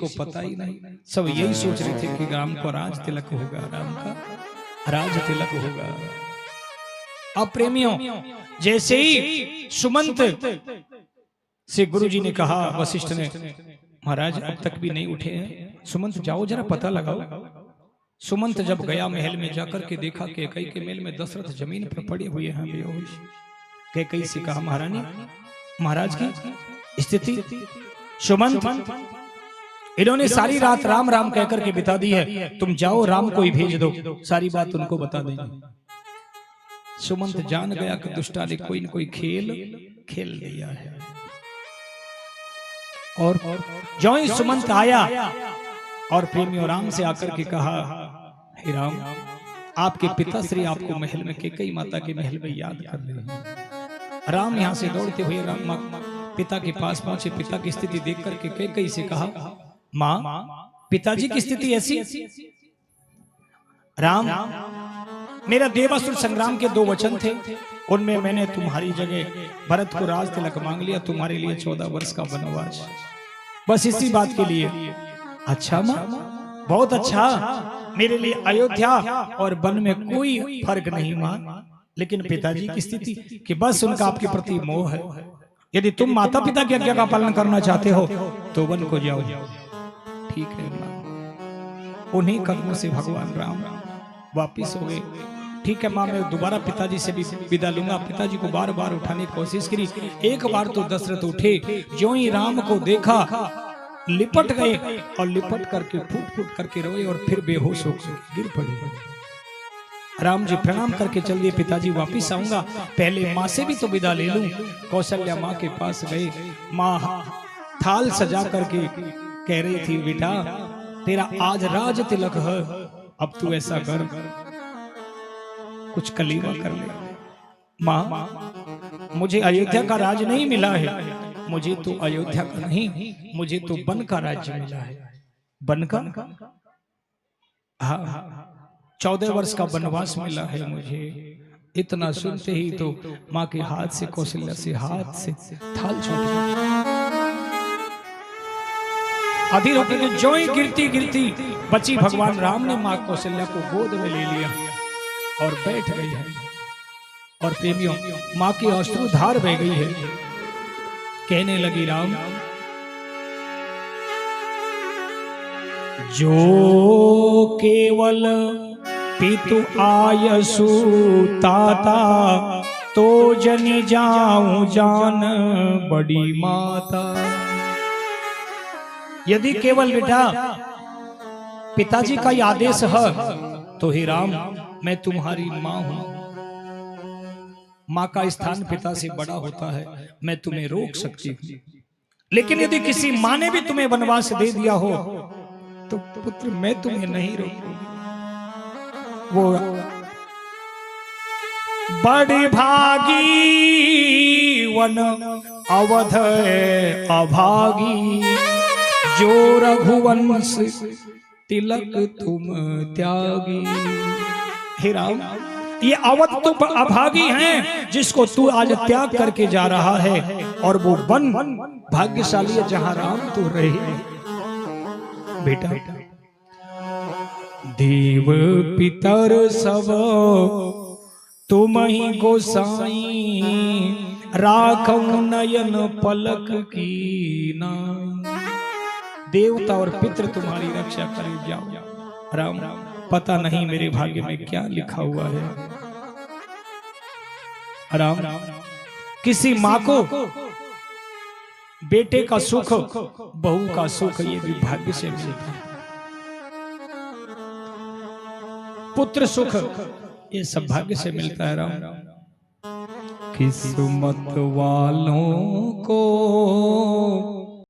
को पता ही नहीं, सब यही सोच रहे थे कि राम को राज तिलक होगा, राम का राज तिलक होगा। अब प्रेमियों, जैसे ही सुमंत से गुरुजी ने कहा, वशिष्ठ ने, महाराज अब तक भी नहीं उठे हैं, सुमंत जाओ जरा पता लगाओ। सुमंत जब गया महल में, जाकर के देखा कैकई के महल में दशरथ जमीन पर पड़े हुए हैं बेहोश। कैकई से कहा, महारानी, महाराज की स्थिति। सुमंत, इन्होंने सारी रात राम राम कहकर के बिता दी है, तुम जाओ राम को ही भेज दो, सारी बात उनको बता देंगे। सुमंत जान गया कि दुष्टा ने कोई न कोई खेल खेल लिया है। और जो ही सुमंत आया और प्रेमियों राम से आकर के कहा, हे राम, आपके पिताश्री आपको महल में, कैकई माता के महल में याद कर रहे हैं। राम यहां से दौड़ते हुए राम पिता के पास पहुंचे। पिता की स्थिति देख करके कैकई से कहा, मां, पिताजी की स्थिति ऐसी। राम, मेरा देवासुर संग्राम के 2 वचन थे, उनमें मैंने तुम्हारी जगह भरत को राज तिलक मांग लिया, तुम्हारे लिए 14 वर्ष का वनवास, बस इसी बात के लिए। अच्छा मां, बहुत अच्छा, मेरे लिए अयोध्या और वन में कोई फर्क नहीं मां, लेकिन पिताजी की स्थिति कि बस उनका आपके प्रति मोह है। यदि तुम माता पिता की आज्ञा का पालन करना चाहते हो तो वन को जाओ। ठीक है मां। उन्हीं कदमों से भगवान राम वापिस हो गए। ठीक है मां, मैं दोबारा पिताजी से भी विदा लूंगा। पिताजी को बार बार उठाने की कोशिश करी। एक बार तो दशरथ उठे, जो ही राम को देखा लिपट गए और लिपट करके फूट फूट करके रोए और फिर बेहोश होकर गिर पड़े। राम जी प्रणाम करके चल दिए, पिताजी वापिस आऊंगा, पहले माँ से भी तो विदा ले लूं। कौशल्या माँ के पास गए। माँ थाल सजा करके कह रही थी, बेटा तेरा आज राज तिलक है, अब तू ऐसा कर, कुछ कलीवा कर ले। माँ, मुझे अयोध्या का राज नहीं मिला है, मुझे तो अयोध्या का नहीं, मुझे तो वन का राज्य मिला है। वन का? हाँ, 14 वर्ष का वनवास मिला है मुझे। इतना सुनते ही तो माँ के हाथ से, कौशल्या से हाथ से थाल छूट गया। अधीर होकर जो ही गिरती गिरती बची, भगवान राम ने माँ कौशल्या को गोद में ले लिया और बैठ गई है। और प्रेमियों, माँ की अश्रुधार बह गई है। कहने लगी, राम, जो केवल पितु आयसु ताता, तो जनि जाऊं जान बड़ी माता। यदि केवल बेटा पिताजी का ही आदेश है तो हे राम, मैं तुम्हारी मां हूं। मां का स्थान पिता से बड़ा होता है, मैं तुम्हें रोक सकती हूं, लेकिन यदि किसी मां ने भी तुम्हें वनवास दे दिया हो तो पुत्र मैं तुम्हें नहीं रोकूंगी। वो बड़ी भागी वन अवध अभागी, जो रघुवंश तिलक तुम त्यागी। हे राम, ये अवध तो अभागी हैं जिसको तू आज त्याग करके जा रहा है, और वो वन भाग्यशाली है जहां राम तू रहे। बेटा, देव पितर सब तुम ही गोसाई, राखौ नयन पलक की नाई। देवता और पितर तुम्हारी रक्षा करे, जाओ। राम, पता नहीं मेरे भाग्य में क्या लिखा हुआ है। राम, किसी माँ को बेटे का सुख, बहू का सुख, ये भी भाग्य से मिलता है। पुत्र सुख, ये सब भाग्य से मिलता है। राम, किस्मत वालों को